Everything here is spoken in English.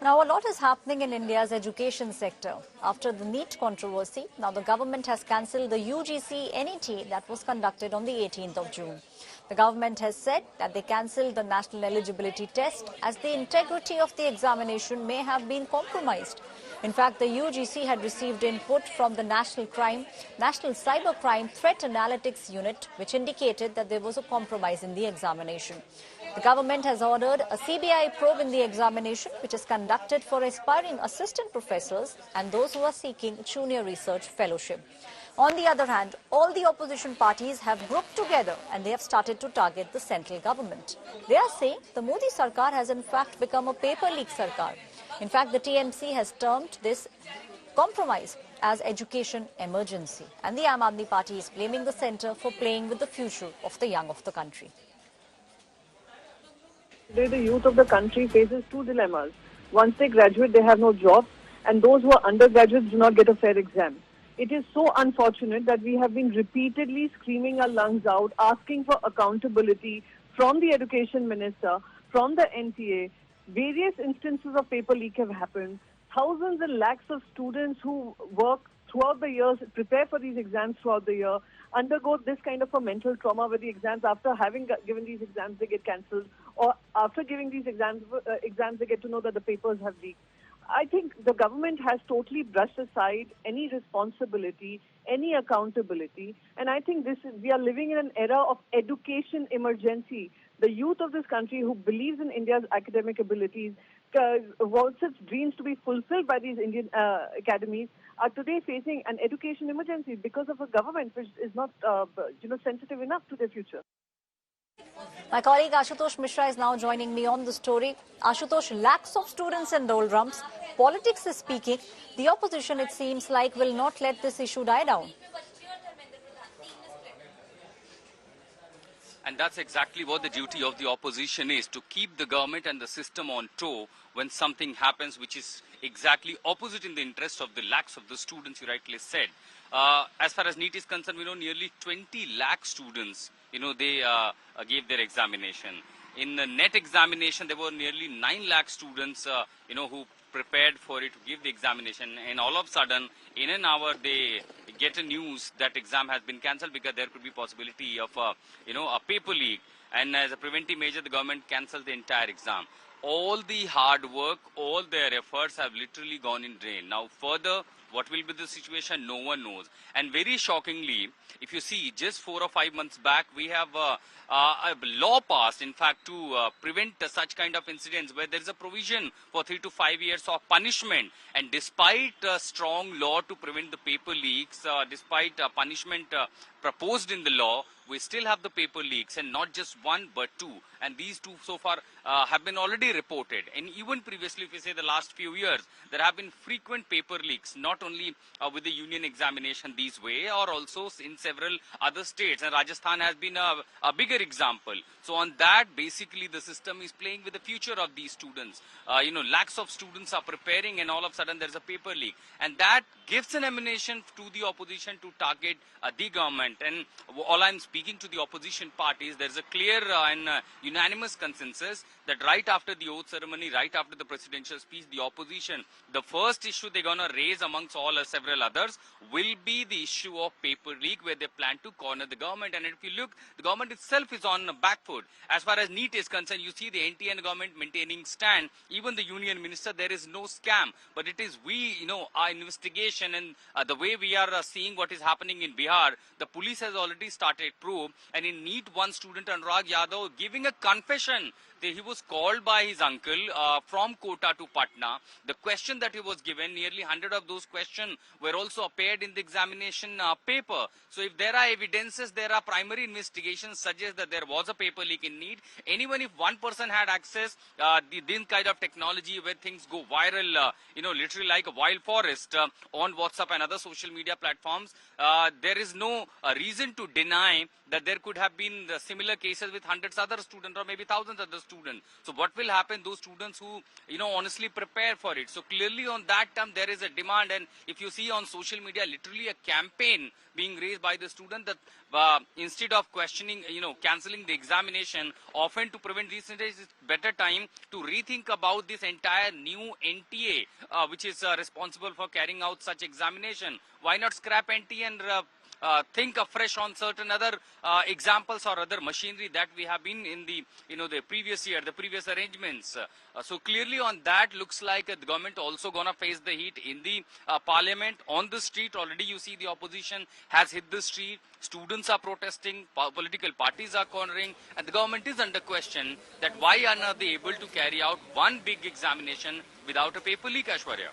Now, a lot is happening in India's education sector. After the NEET controversy, now the government has cancelled the UGC-NET that was conducted on the 18th of June. The government has said that they cancelled the national eligibility test as the integrity of the examination may have been compromised. In fact, the UGC had received input from the National Cybercrime Threat Analytics Unit, which indicated that there was a compromise in the examination. The government has ordered a CBI probe in the examination, which is conducted for aspiring assistant professors and those who are seeking junior research fellowship. On the other hand, all the opposition parties have grouped together and they have started to target the central government. They are saying the Modi Sarkar has in fact become a paper leak Sarkar. In fact, the TMC has termed this compromise as education emergency. And the Aam Aadmi Party is blaming the centre for playing with the future of the young of the country. Today, the youth of the country faces two dilemmas. Once they graduate, they have no job, and those who are undergraduates do not get a fair exam. It is so unfortunate that we have been repeatedly screaming our lungs out, asking for accountability from the Education Minister, from the NTA. Various instances of paper leak have happened. Thousands and lakhs of students who work throughout the years, prepare for these exams throughout the year, undergo this kind of a mental trauma where the exams, after having given these exams, they get cancelled, or after giving these exams, they get to know that the papers have leaked. I think the government has totally brushed aside any responsibility, any accountability, and I think we are living in an era of education emergency. The youth of this country who believes in India's academic abilities, wants its dreams to be fulfilled by these Indian academies, are today facing an education emergency because of a government which is not sensitive enough to their future. My colleague Ashutosh Mishra is now joining me on the story. Ashutosh, lakhs of students in doldrums. Politics is speaking. The opposition, it seems like, will not let this issue die down. And that's exactly what the duty of the opposition is, to keep the government and the system on tow when something happens which is exactly opposite in the interest of the lakhs of the students, you rightly said. As far as NEET is concerned, we know nearly 20 lakh students, they gave their examination. In the NET examination, there were nearly 9 lakh students, who prepared for it to give the examination. And all of a sudden, in an hour, they get a news that exam has been cancelled because there could be possibility of, a paper leak. And as a preventive measure, the government cancelled the entire exam. All the hard work, all their efforts have literally gone in drain. Now, further, what will be the situation? No one knows. And very shockingly, if you see, just 4 or 5 months back, we have a law passed, in fact, to prevent such kind of incidents where there is a provision for 3 to 5 years of punishment. And despite a strong law to prevent the paper leaks, despite punishment proposed in the law, we still have the paper leaks, and not just one but two. And these two so far have been already reported. And even previously, if you say the last few years, there have been frequent paper leaks, not only with the union examination these way, or also in several other states. And Rajasthan has been a bigger example. So on that, basically, the system is playing with the future of these students. Lakhs of students are preparing, and all of a sudden there's a paper leak. And that gives an ammunition to the opposition to target the government. And all I'm speaking to the opposition parties, there's a clear and unanimous consensus that right after the oath ceremony, right after the presidential speech, the opposition, the first issue they're going to raise amongst all several others will be the issue of paper leak, where they plan to corner the government. And if you look, the government itself is on the back foot. As far as NEET is concerned, you see the NTN government maintaining stand. Even the union minister, there is no scam. But it is our investigation and the way we are seeing what is happening in Bihar, the police has already started probe. And in NEET, one student, Anurag Yadav, giving a confession that he was called by his uncle from Kota to Patna. The question that he was given, nearly 100 of those questions were also appeared in the examination paper. So if there are evidences, there are primary investigations suggest that there was a paper leak in NEET. Anyone, if one person had access, this kind of technology where things go viral, literally like a wild forest on WhatsApp and other social media platforms, there is no reason to deny that there could have been similar cases with hundreds of other students or maybe thousands of other students. So what will happen, those students who, honestly prepare for it? So clearly on that term, there is a demand. And if you see on social media, literally a campaign being raised by the student that instead of questioning, cancelling the examination, often to prevent these incidents, it's better time to rethink about this entire new NTA, which is responsible for carrying out such examination. Why not scrap NTA and think afresh on certain other examples or other machinery that we have been in the, the previous year, the previous arrangements. So clearly on that, looks like the government also gonna face the heat in the parliament, on the street. Already you see the opposition has hit the street. Students are protesting, political parties are cornering, and the government is under question that why are not they able to carry out one big examination without a paper leak, Aishwarya?